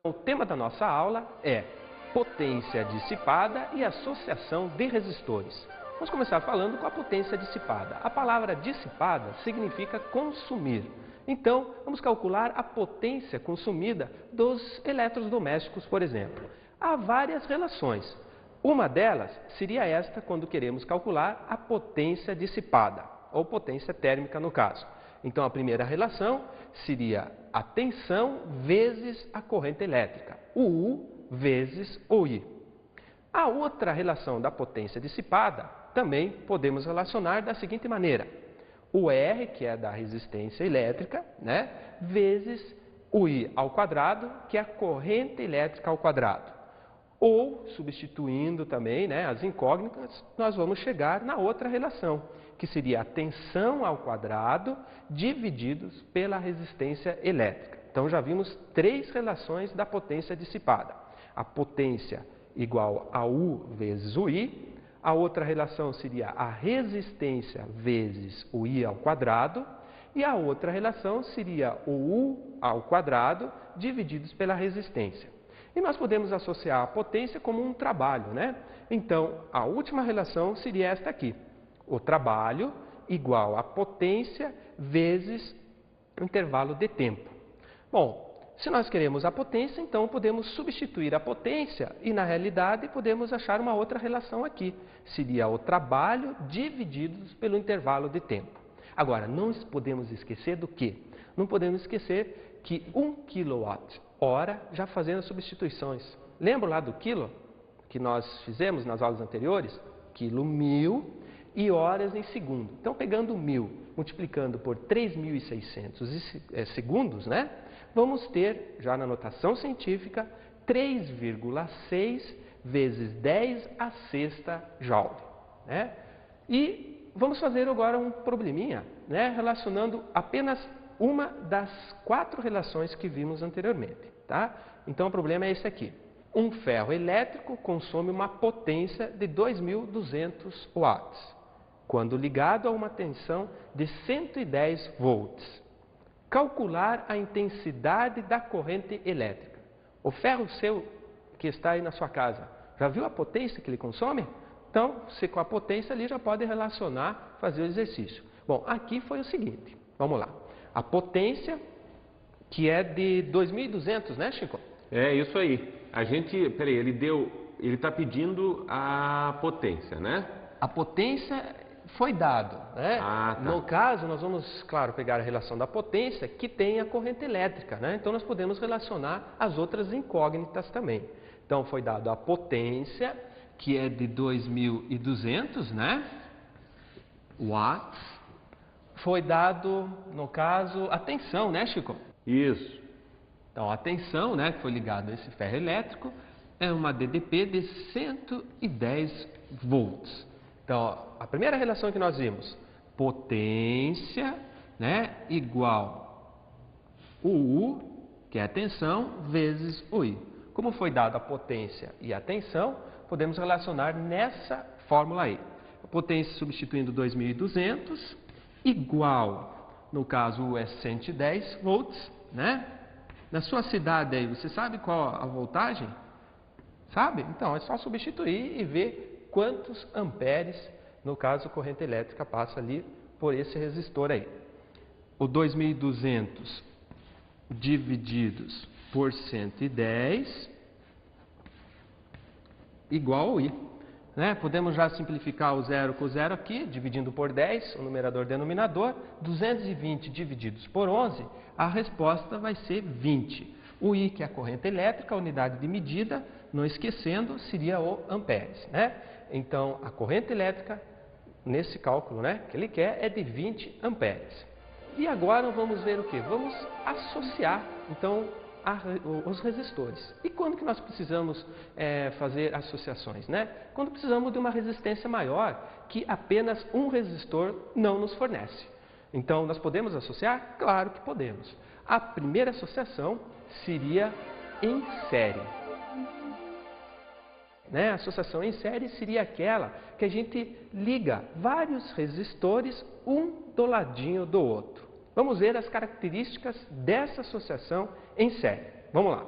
O tema da nossa aula é potência dissipada e associação de resistores. Vamos começar falando com a potência dissipada. A palavra dissipada significa consumir. Então, vamos calcular a potência consumida dos eletrodomésticos, por exemplo. Há várias relações. Uma delas seria esta quando queremos calcular a potência dissipada, ou potência térmica no caso. Então, a primeira relação seria a tensão vezes a corrente elétrica, o U vezes o I. A outra relação da potência dissipada também podemos relacionar da seguinte maneira. O R, que é da resistência elétrica, vezes o I ao quadrado, que é a corrente elétrica ao quadrado. Ou, substituindo também as incógnitas, nós vamos chegar na outra relação, que seria a tensão ao quadrado divididos pela resistência elétrica. Então, já vimos três relações da potência dissipada. A potência igual a U vezes o I. A outra relação seria a resistência vezes o I ao quadrado. E a outra relação seria o U ao quadrado divididos pela resistência. E nós podemos associar a potência como um trabalho, Então, a última relação seria esta aqui. O trabalho igual a potência vezes o intervalo de tempo. Bom, se nós queremos a potência, então podemos substituir a potência e, na realidade, podemos achar uma outra relação aqui. Seria o trabalho divididos pelo intervalo de tempo. Agora, não podemos esquecer do quê? Não podemos esquecer que 1 kWh, já fazendo as substituições. Lembra lá do quilo que nós fizemos nas aulas anteriores? Quilo 1000 e horas em segundo. Então, pegando 1000, multiplicando por 3.600 segundos, vamos ter, já na notação científica, 3,6 vezes 10 a sexta joule. E vamos fazer agora um probleminha, relacionando apenas uma das 4 relações que vimos anteriormente. Então, o problema é esse aqui. Um ferro elétrico consome uma potência de 2.200 watts, quando ligado a uma tensão de 110 volts. Calcular a intensidade da corrente elétrica. O ferro seu que está aí na sua casa, já viu a potência que ele consome? Então, se com a potência ali já pode relacionar, fazer o exercício. Bom, aqui foi o seguinte, vamos lá. A potência, que é de 2.200, Chico? É isso aí. Peraí, ele está pedindo a potência, A potência foi dado, Ah, tá. No caso, nós vamos, claro, pegar a relação da potência que tem a corrente elétrica, Então, nós podemos relacionar as outras incógnitas também. Então, foi dado a potência, que é de 2.200, watts. Foi dado, no caso, a tensão, Chico? Isso. Então, a tensão, que foi ligada a esse ferro elétrico, é uma DDP de 110 volts. Então, a primeira relação que nós vimos, potência, igual o U, que é a tensão, vezes o I. Como foi dado a potência e a tensão, podemos relacionar nessa fórmula aí. A potência substituindo 2.200, igual, no caso, U é 110 volts, Na sua cidade aí, você sabe qual a voltagem? Sabe? Então, é só substituir e ver quantos amperes, no caso, a corrente elétrica passa ali por esse resistor aí. O 2.200 divididos por 110 igual ao I. Podemos já simplificar o zero com o zero aqui, dividindo por 10, o numerador e denominador. 220 divididos por 11, a resposta vai ser 20. O I, que é a corrente elétrica, a unidade de medida, não esquecendo, seria o amperes. Então, a corrente elétrica, nesse cálculo que ele quer, é de 20 amperes. E agora vamos ver o quê? Vamos associar, então, os resistores. E quando que nós precisamos fazer associações? Quando precisamos de uma resistência maior que apenas um resistor não nos fornece. Então, nós podemos associar? Claro que podemos. A primeira associação seria em série. A associação em série seria aquela que a gente liga vários resistores um do ladinho do outro. Vamos ver as características dessa associação em série. Vamos lá.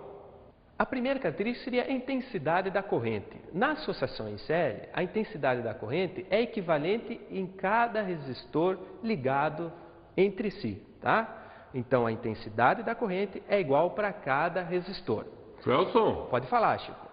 A primeira característica seria a intensidade da corrente. Na associação em série, a intensidade da corrente é equivalente em cada resistor ligado entre si, tá? Então, a intensidade da corrente é igual para cada resistor. Joelson, Pode falar, Chico.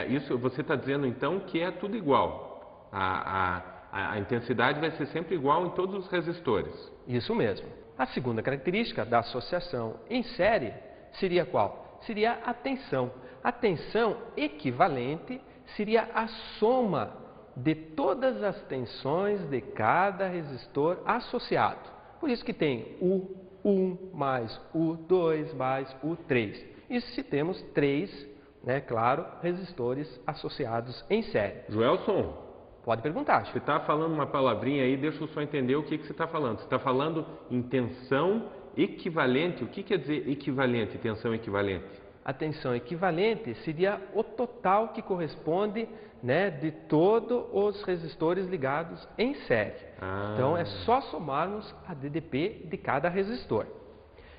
isso você está dizendo então que é tudo igual. A intensidade vai ser sempre igual em todos os resistores. Isso mesmo. A segunda característica da associação em série seria qual? Seria a tensão. A tensão equivalente seria a soma de todas as tensões de cada resistor associado. Por isso que tem U1 mais U2 mais U3. Isso se temos 3, claro, resistores associados em série. Joelson, Pode perguntar, você Chico. está falando uma palavrinha aí, deixa eu só entender o que você está falando. Você está falando em tensão equivalente. O que quer dizer equivalente, tensão equivalente? A tensão equivalente seria o total que corresponde de todos os resistores ligados em série. Então, é só somarmos a DDP de cada resistor.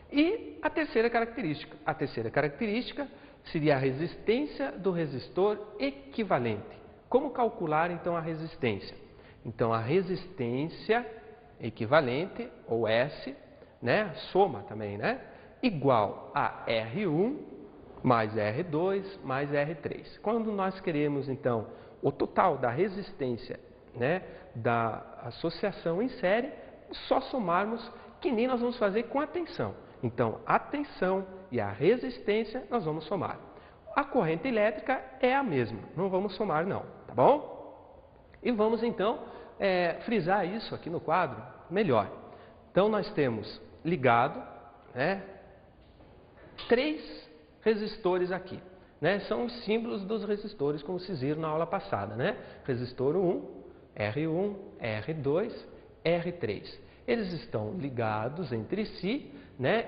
E a terceira característica? A terceira característica seria a resistência do resistor equivalente. Como calcular, então, a resistência? Então, a resistência equivalente, ou S, soma também, igual a R1 mais R2 mais R3. Quando nós queremos, então, o total da resistência da associação em série, só somarmos que nem nós vamos fazer com a tensão. Então, a tensão e a resistência nós vamos somar. A corrente elétrica é a mesma, não vamos somar não, tá bom? E vamos então frisar isso aqui no quadro melhor. Então, nós temos ligado 3 resistores aqui. São os símbolos dos resistores, como vocês viram na aula passada. Resistor 1, R1, R2, R3. Eles estão ligados entre si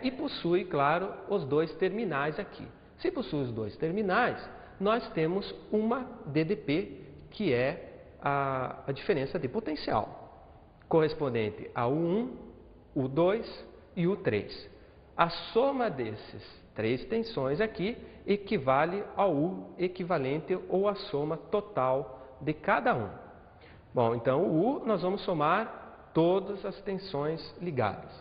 e possuem, claro, os 2 terminais aqui. Se possui os 2 terminais, nós temos uma DDP, que é a diferença de potencial, correspondente a U1, U2 e U3. A soma desses 3 tensões aqui equivale ao U equivalente ou a soma total de cada um. Bom, então o U nós vamos somar todas as tensões ligadas.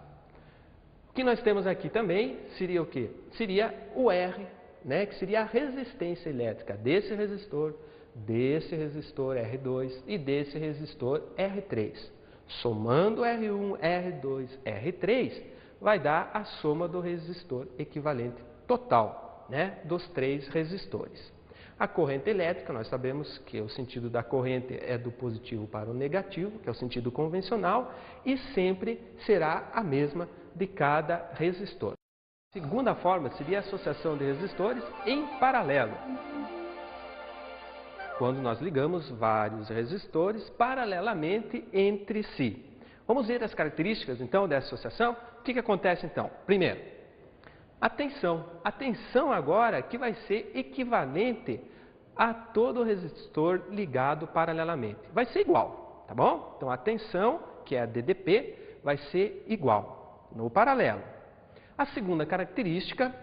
O que nós temos aqui também seria o quê? Seria o R, que seria a resistência elétrica desse resistor R2 e desse resistor R3. Somando R1, R2, R3, vai dar a soma do resistor equivalente total, dos 3 resistores. A corrente elétrica, nós sabemos que o sentido da corrente é do positivo para o negativo, que é o sentido convencional, e sempre será a mesma de cada resistor. A segunda forma seria a associação de resistores em paralelo. Quando nós ligamos vários resistores paralelamente entre si. Vamos ver as características, então, dessa associação? O que acontece, então? Primeiro, a tensão. A tensão agora que vai ser equivalente a todo resistor ligado paralelamente. Vai ser igual, tá bom? Então, a tensão, que é a DDP, vai ser igual no paralelo. A segunda característica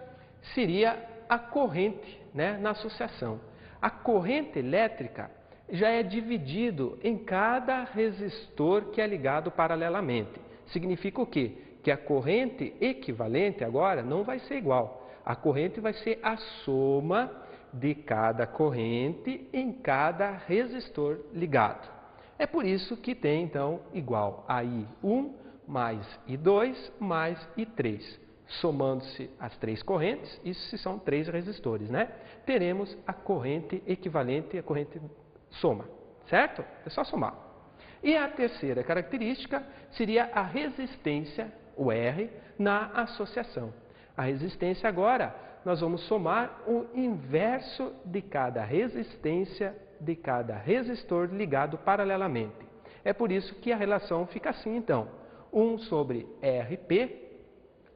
seria a corrente, na associação. A corrente elétrica já é dividido em cada resistor que é ligado paralelamente. Significa o quê? Que a corrente equivalente agora não vai ser igual. A corrente vai ser a soma de cada corrente em cada resistor ligado. É por isso que tem, então, igual a I1 mais I2 mais I3. Somando-se as 3 correntes, isso se são 3 resistores, teremos a corrente equivalente e a corrente soma, certo? É só somar. E a terceira característica seria a resistência, o R, na associação. A resistência agora, nós vamos somar o inverso de cada resistência de cada resistor ligado paralelamente. É por isso que a relação fica assim, então. 1 sobre RP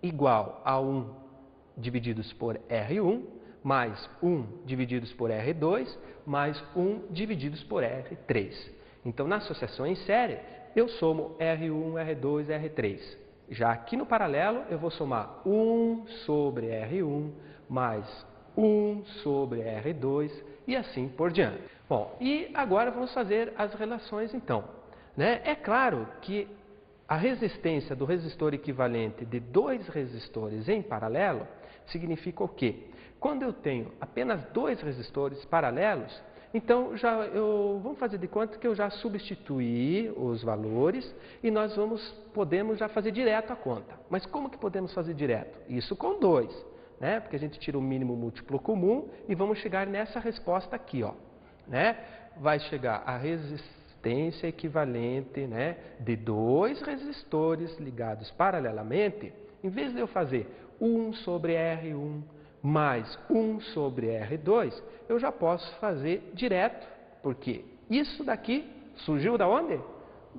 igual a 1 divididos por R1, mais 1 divididos por R2, mais 1 divididos por R3. Então, na associação em série, eu somo R1, R2, R3. Já aqui no paralelo, eu vou somar 1 sobre R1, mais 1 sobre R2 e assim por diante. Bom, e agora vamos fazer as relações então, né? É claro que a resistência do resistor equivalente de dois resistores em paralelo significa o quê? Quando eu tenho apenas dois resistores paralelos, então vamos fazer de conta que eu já substituí os valores e nós podemos já fazer direto a conta. Mas como que podemos fazer direto? Isso com 2, né? Porque a gente tira o mínimo múltiplo comum e vamos chegar nessa resposta aqui, ó, né? Vai chegar a resistência equivalente, né, de dois resistores ligados paralelamente. Em vez de eu fazer 1 sobre R1 mais 1 sobre R2, eu já posso fazer direto, porque isso daqui surgiu da onde?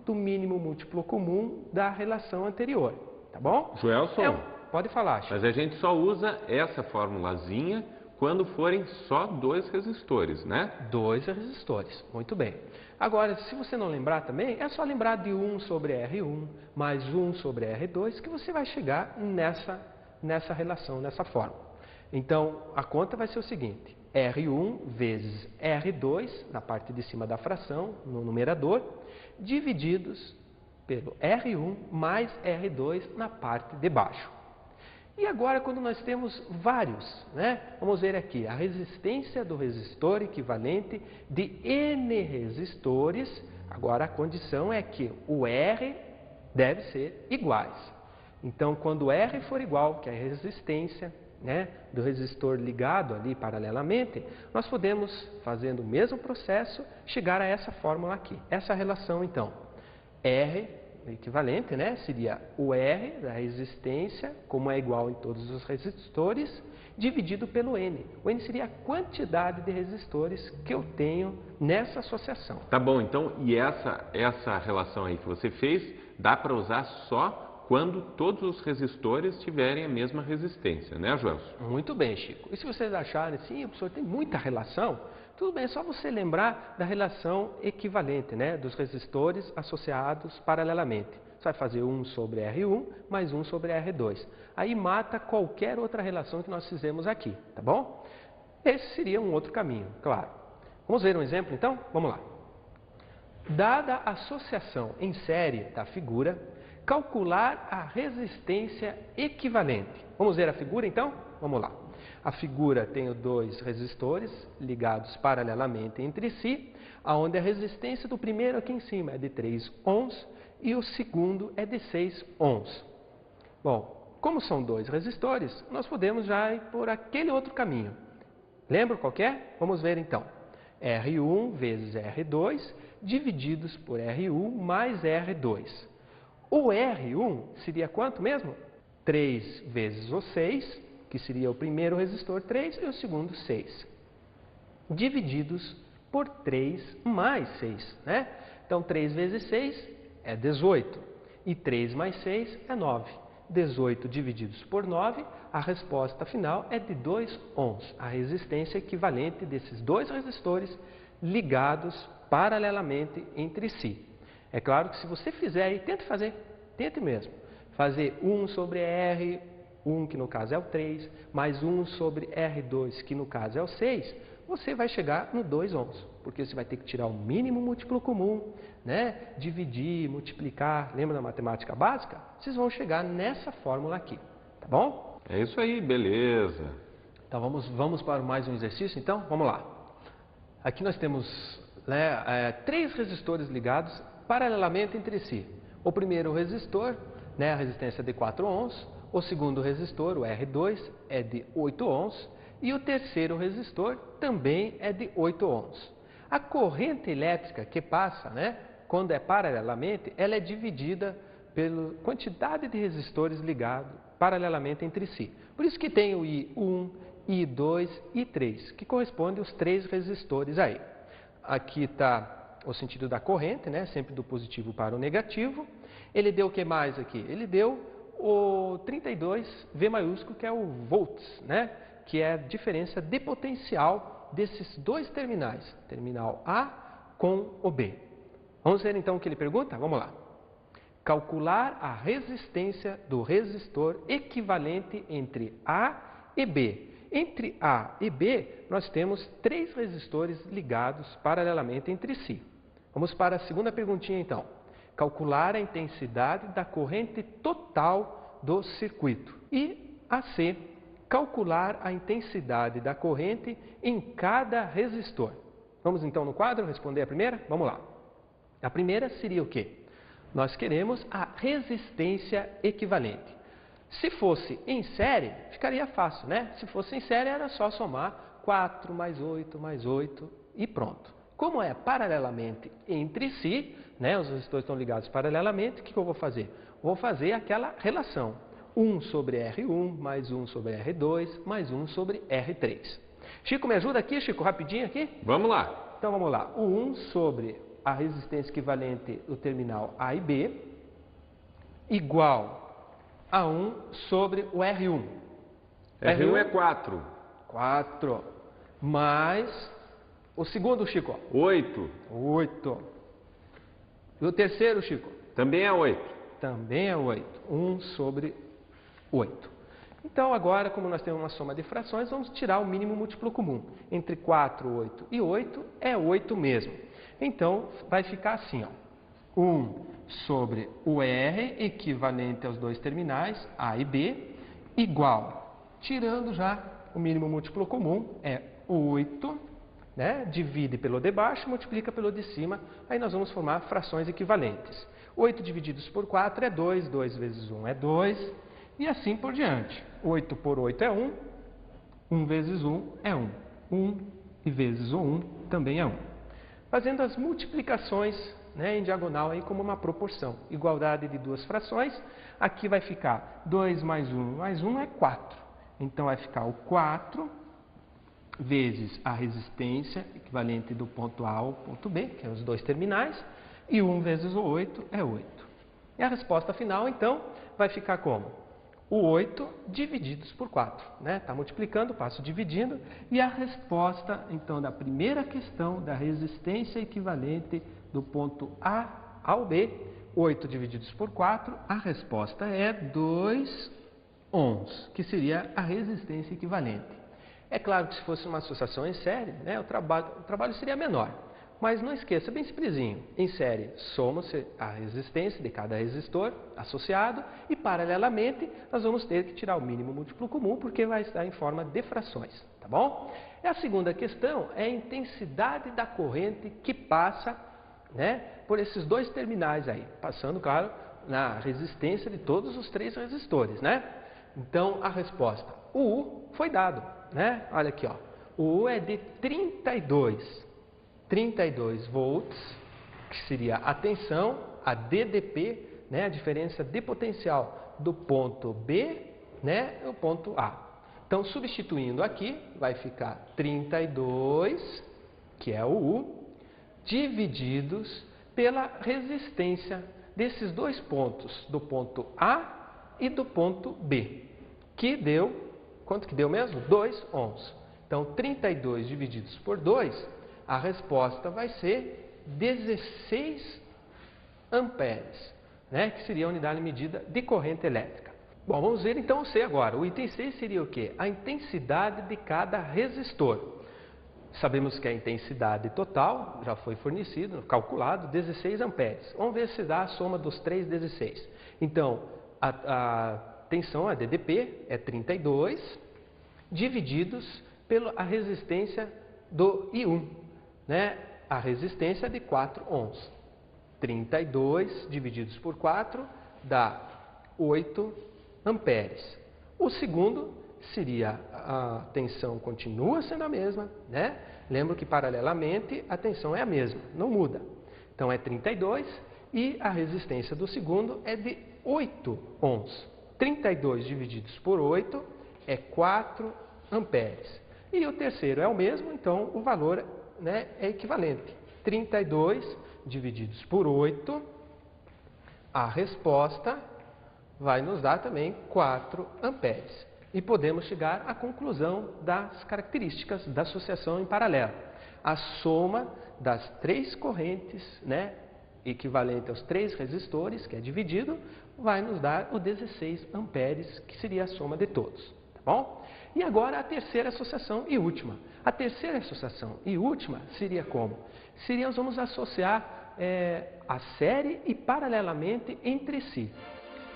Do mínimo múltiplo comum da relação anterior, tá bom? Joelson, pode falar, Chico. Mas a gente só usa essa formulazinha quando forem só dois resistores, né? Dois resistores, muito bem. Agora, se você não lembrar também, é só lembrar de 1 sobre R1 mais 1 sobre R2 que você vai chegar nessa relação, nessa fórmula. Então, a conta vai ser o seguinte, R1 vezes R2, na parte de cima da fração, no numerador, divididos pelo R1 mais R2 na parte de baixo. E agora, quando nós temos vários, né? Vamos ver aqui, a resistência do resistor equivalente de N resistores. Agora, a condição é que o R deve ser iguais. Então, quando R for igual, que é a resistência, né, do resistor ligado ali paralelamente, nós podemos, fazendo o mesmo processo, chegar a essa fórmula aqui. Essa relação, então, R equivalente, né, seria o R da resistência, como é igual em todos os resistores, dividido pelo N. O N seria a quantidade de resistores que eu tenho nessa associação. Tá bom, então, e essa relação aí que você fez, dá para usar só quando todos os resistores tiverem a mesma resistência, né, Joelson? Muito bem, Chico. E se vocês acharem, sim, professor, tem muita relação, tudo bem, é só você lembrar da relação equivalente, né, dos resistores associados paralelamente. Você vai fazer 1 sobre R1 mais 1 sobre R2. Aí mata qualquer outra relação que nós fizemos aqui, tá bom? Esse seria um outro caminho, claro. Vamos ver um exemplo, então? Vamos lá. Dada a associação em série da figura, calcular a resistência equivalente. Vamos ver a figura, então? Vamos lá. A figura tem dois resistores ligados paralelamente entre si, onde a resistência do primeiro aqui em cima é de 3 ohms e o segundo é de 6 ohms. Bom, como são dois resistores, nós podemos já ir por aquele outro caminho. Lembra qual que é? Vamos ver então. R1 vezes R2 divididos por R1 mais R2. O R1 seria quanto mesmo? 3 vezes o 6, que seria o primeiro resistor 3 e o segundo 6. Divididos por 3 mais 6, né? Então, 3 vezes 6 é 18. E 3 mais 6 é 9. 18 divididos por 9, a resposta final é de 2 ohms. A resistência equivalente desses dois resistores ligados paralelamente entre si. É claro que se você fizer aí, tente mesmo. Fazer 1 sobre R1, que no caso é o 3, mais 1 sobre R2, que no caso é o 6, você vai chegar no 2 ohms. Porque você vai ter que tirar o mínimo múltiplo comum, né? Dividir, multiplicar, lembra da matemática básica? Vocês vão chegar nessa fórmula aqui, tá bom? É isso aí, beleza. Então vamos para mais um exercício, então? Vamos lá. Aqui nós temos, né, 3 resistores ligados paralelamente entre si. O primeiro resistor, né, a resistência é de 4 ohms, o segundo resistor, o R2, é de 8 ohms e o terceiro resistor também é de 8 ohms. A corrente elétrica que passa, né, quando é paralelamente, ela é dividida pela quantidade de resistores ligados paralelamente entre si. Por isso que tem o I1, I2 e I3, que correspondem aos 3 resistores aí. Aqui está o sentido da corrente, né? Sempre do positivo para o negativo. Ele deu o que mais aqui? Ele deu o 32 V maiúsculo, que é o volts, né? Que é a diferença de potencial desses dois terminais, terminal A com o B. Vamos ver então o que ele pergunta? Vamos lá. Calcular a resistência do resistor equivalente entre A e B. entre A e B, nós temos 3 resistores ligados paralelamente entre si. Vamos para a segunda perguntinha, então. Calcular a intensidade da corrente total do circuito. E a C, calcular a intensidade da corrente em cada resistor. Vamos então no quadro responder a primeira? Vamos lá. A primeira seria o quê? Nós queremos a resistência equivalente. Se fosse em série, ficaria fácil, né? Se fosse em série, era só somar 4 mais 8 mais 8 e pronto. Como é paralelamente entre si, né? Os resistores estão ligados paralelamente, o que eu vou fazer? Vou fazer aquela relação. 1 sobre R1 mais 1 sobre R2 mais 1 sobre R3. Chico, me ajuda aqui, Chico, rapidinho aqui? Vamos lá. Então vamos lá. O 1 sobre a resistência equivalente do terminal A e B igual a 1 sobre o R1. R1 é 4. 4. Mais o segundo, Chico. 8. 8. E o terceiro, Chico? Também é 8. Também é 8. 1 sobre 8. Então, agora, como nós temos uma soma de frações, vamos tirar o mínimo múltiplo comum. Entre 4, 8 e 8 é 8 mesmo. Então, vai ficar assim, ó. 1 sobre o R, equivalente aos dois terminais, A e B, igual, tirando já o mínimo múltiplo comum, é 8, né? Divide pelo de baixo, multiplica pelo de cima, aí nós vamos formar frações equivalentes. 8 divididos por 4 é 2, 2 vezes 1 é 2, e assim por diante. 8 por 8 é 1, 1 vezes 1 é 1. 1 e vezes o 1 também é 1. Fazendo as multiplicações, né, em diagonal aí como uma proporção. Igualdade de duas frações. Aqui vai ficar 2 mais 1 é 4. Então vai ficar o 4 vezes a resistência equivalente do ponto A ao ponto B, que são os dois terminais, e 1 vezes o 8 é 8. E a resposta final, então, vai ficar como? O 8 divididos por 4, né? Está multiplicando, passo dividindo, e a resposta, então, da primeira questão da resistência equivalente do ponto A ao B, 8 divididos por 4, a resposta é 2 ohms, que seria a resistência equivalente. É claro que se fosse uma associação em série, né, o trabalho seria menor. Mas não esqueça, bem simplesinho, em série soma-se a resistência de cada resistor associado e paralelamente nós vamos ter que tirar o mínimo múltiplo comum porque vai estar em forma de frações, tá bom? E a segunda questão é a intensidade da corrente que passa, né, por esses dois terminais aí, passando, claro, na resistência de todos os 3 resistores, né? Então a resposta, o U foi dado, né? Olha aqui, ó, o U é de 32 volts, que seria a tensão, a DDP, né, a diferença de potencial do ponto B, né, o ponto A. Então, substituindo aqui, vai ficar 32, que é o U, divididos pela resistência desses dois pontos, do ponto A e do ponto B, que deu, quanto que deu mesmo? 2 ohms. Então, 32 divididos por 2, a resposta vai ser 16 amperes, né? Que seria a unidade medida de corrente elétrica. Bom, vamos ver então o C agora. O item 6 seria o quê? A intensidade de cada resistor. Sabemos que a intensidade total já foi fornecido, calculado, 16 amperes. Vamos ver se dá a soma dos 3 16. Então, a tensão, a DDP, é 32, divididos pela resistência do I1. Né? A resistência é de 4 ohms. 32 divididos por 4 dá 8 amperes. O segundo seria a tensão continua sendo a mesma, né? Lembro que paralelamente a tensão é a mesma, não muda. Então é 32 e a resistência do segundo é de 8 ohms. 32 divididos por 8 é 4 amperes. E o terceiro é o mesmo, então o valor, né, é equivalente. 32 divididos por 8, a resposta vai nos dar também 4 amperes. E podemos chegar à conclusão das características da associação em paralelo. A soma das 3 correntes, né, equivalente aos 3 resistores, que é dividido, vai nos dar o 16 amperes, que seria a soma de todos. tá bom? E agora a terceira associação e última. A terceira associação e última seria como? Nós vamos associar a série e paralelamente entre si.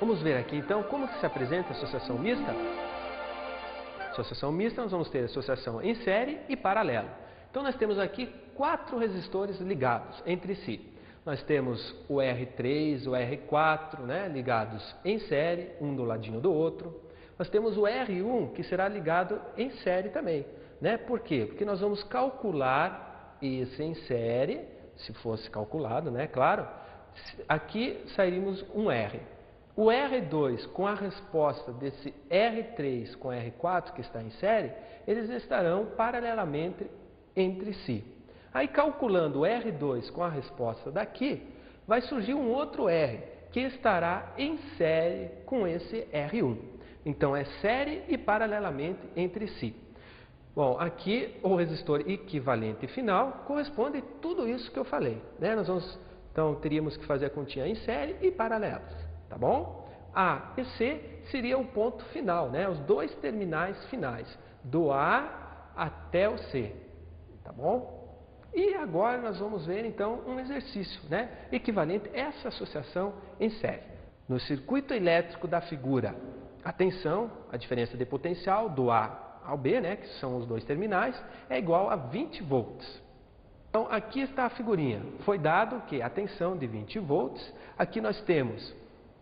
Vamos ver aqui então como que se apresenta a associação mista. Associação mista, nós vamos ter associação em série e paralelo. Então nós temos aqui 4 resistores ligados entre si. Nós temos o R3, o R4, né, ligados em série, um do ladinho do outro. Nós temos o R1, que será ligado em série também, né? Por quê? Porque nós vamos calcular esse em série, se fosse calculado, né? Claro, aqui sairíamos um R. O R2, com a resposta desse R3 com R4, que está em série, eles estarão paralelamente entre si. Aí, calculando o R2 com a resposta daqui, vai surgir um outro R, que estará em série com esse R1. Então, é série e paralelamente entre si. Bom, aqui o resistor equivalente final corresponde a tudo isso que eu falei, né? Então, teríamos que fazer a continha em série e paralelos, tá bom? A e C seria o ponto final, né? Os 2 terminais finais, do A até o C, tá bom? E agora nós vamos ver então um exercício, né? Equivalente a essa associação em série. No circuito elétrico da figura, atenção, a diferença de potencial do A ao B, né, que são os 2 terminais, é igual a 20 volts. Então, aqui está a figurinha. Foi dado que a tensão de 20 volts, aqui nós temos,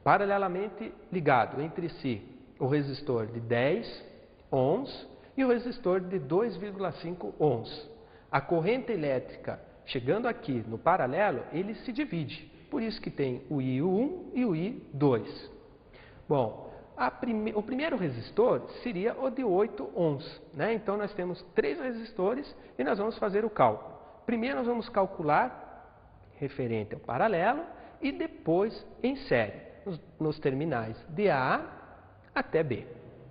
paralelamente ligado entre si, o resistor de 10 ohms e o resistor de 2,5 ohms. A corrente elétrica, chegando aqui no paralelo, ele se divide. Por isso que tem o I1 e o I2. Bom, o primeiro resistor seria o de 8 ohms, né? Então, nós temos 3 resistores e nós vamos fazer o cálculo. Primeiro, nós vamos calcular referente ao paralelo e depois em série, nos terminais de A até B.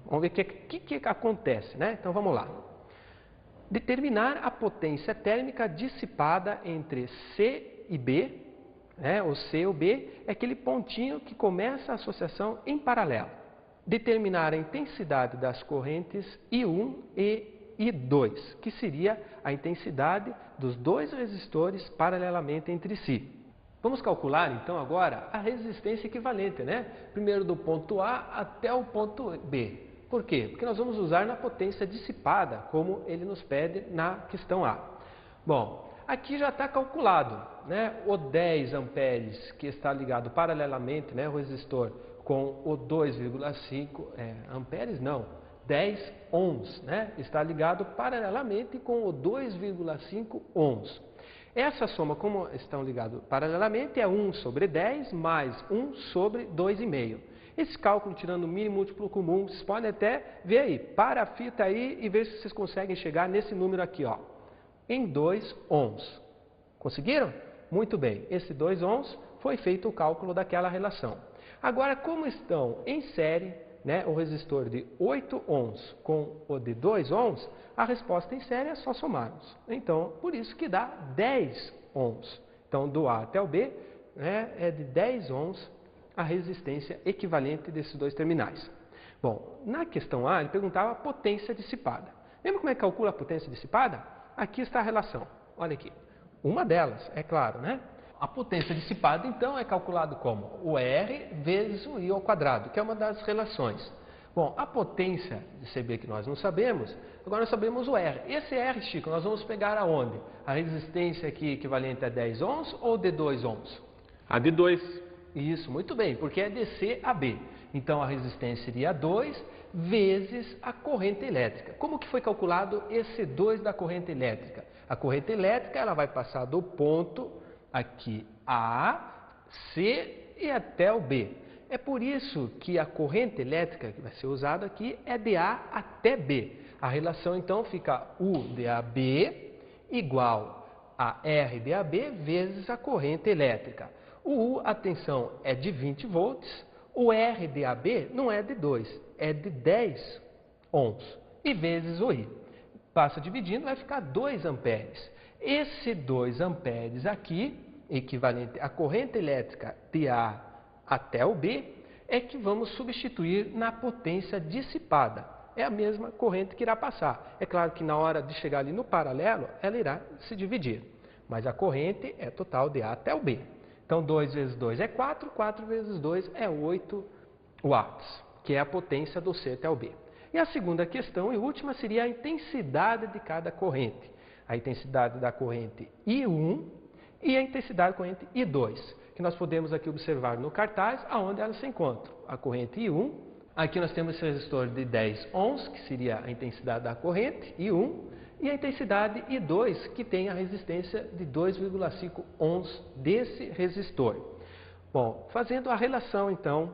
Vamos ver o que acontece, né? Então, vamos lá. Determinar a potência térmica dissipada entre C e B, né? O C e o B é aquele pontinho que começa a associação em paralelo. Determinar a intensidade das correntes I1 e I2, que seria a intensidade dos 2 resistores paralelamente entre si. Vamos calcular então agora a resistência equivalente, né? Primeiro do ponto A até o ponto B. Por quê? Porque nós vamos usar na potência dissipada, como ele nos pede na questão A. Bom, aqui já está calculado, né? O 10 amperes que está ligado paralelamente, né? O resistor com o 2,5 amperes, não, 10 ohms, né? Está ligado paralelamente com o 2,5 ohms. Essa soma, como estão ligados paralelamente, é 1 sobre 10 mais 1 sobre 2,5. Esse cálculo, tirando o mínimo múltiplo comum, vocês podem até ver aí, para a fita aí e ver se vocês conseguem chegar nesse número aqui, ó, em 2 ohms. Conseguiram? Muito bem, esse 2 ohms foi feito o cálculo daquela relação. Agora, como estão em série, né, o resistor de 8 ohms com o de 2 ohms, a resposta em série é só somarmos. Então, por isso que dá 10 ohms. Então, do A até o B, né, é de 10 ohms a resistência equivalente desses 2 terminais. Bom, na questão A, ele perguntava a potência dissipada. Lembra como é que calcula a potência dissipada? Aqui está a relação. Olha aqui. Uma delas, é claro, né? A potência dissipada, então, é calculado como o R vezes o I ao quadrado, que é uma das relações. Bom, a potência de CB que nós não sabemos, agora nós sabemos o R. Esse R, Chico, nós vamos pegar aonde? A resistência aqui equivalente a 10 ohms ou de 2 ohms? A de 2. Isso, muito bem, porque é de C a B. Então, a resistência seria 2 vezes a corrente elétrica. Como que foi calculado esse 2 da corrente elétrica? A corrente elétrica ela vai passar do ponto aqui A, C e até o B. É por isso que a corrente elétrica que vai ser usada aqui é de A até B. A relação então fica U de AB igual a R de AB vezes a corrente elétrica. O U, atenção, é de 20 volts, o R de AB não é de 2, é de 10 ohms, e vezes o I. Passa dividindo, vai ficar 2 amperes. Esse 2 amperes aqui, equivalente à corrente elétrica de A até o B, é que vamos substituir na potência dissipada. é a mesma corrente que irá passar. É claro que na hora de chegar ali no paralelo, ela irá se dividir. Mas a corrente é total de A até o B. Então, 2 vezes 2 é 4, 4 vezes 2 é 8 watts, que é a potência do C até o B. E a segunda questão e última seria a intensidade de cada corrente. A intensidade da corrente I1 e a intensidade da corrente I2, que nós podemos aqui observar no cartaz, aonde elas se encontram. A corrente I1, aqui nós temos esse resistor de 10 ohms, que seria a intensidade da corrente I1, e a intensidade I2, que tem a resistência de 2,5 ohms desse resistor. Bom, fazendo a relação então,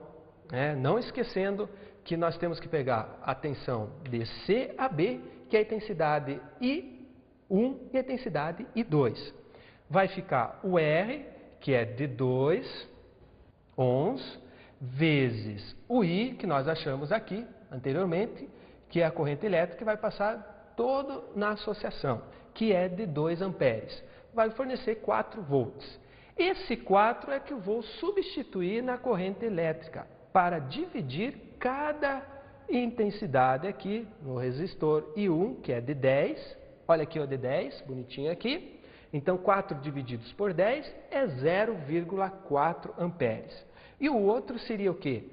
não esquecendo que nós temos que pegar a tensão de C a B, que é a intensidade I1 e a intensidade I2. Vai ficar o R, que é de 2 ohms, vezes o I, que nós achamos aqui anteriormente, que é a corrente elétrica que vai passar todo na associação, que é de 2 amperes. Vai fornecer 4 volts. Esse 4 é que eu vou substituir na corrente elétrica para dividir cada intensidade aqui no resistor I1, que é de 10. Olha aqui o de 10, bonitinho aqui. Então, 4 divididos por 10 é 0,4 amperes. E o outro seria o quê?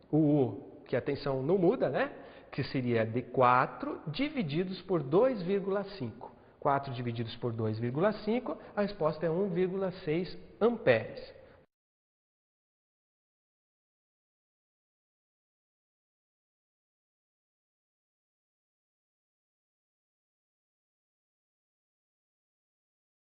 O U, que a tensão não muda, né? Que seria de 4 divididos por 2,5. 4 divididos por 2,5, a resposta é 1,6 amperes.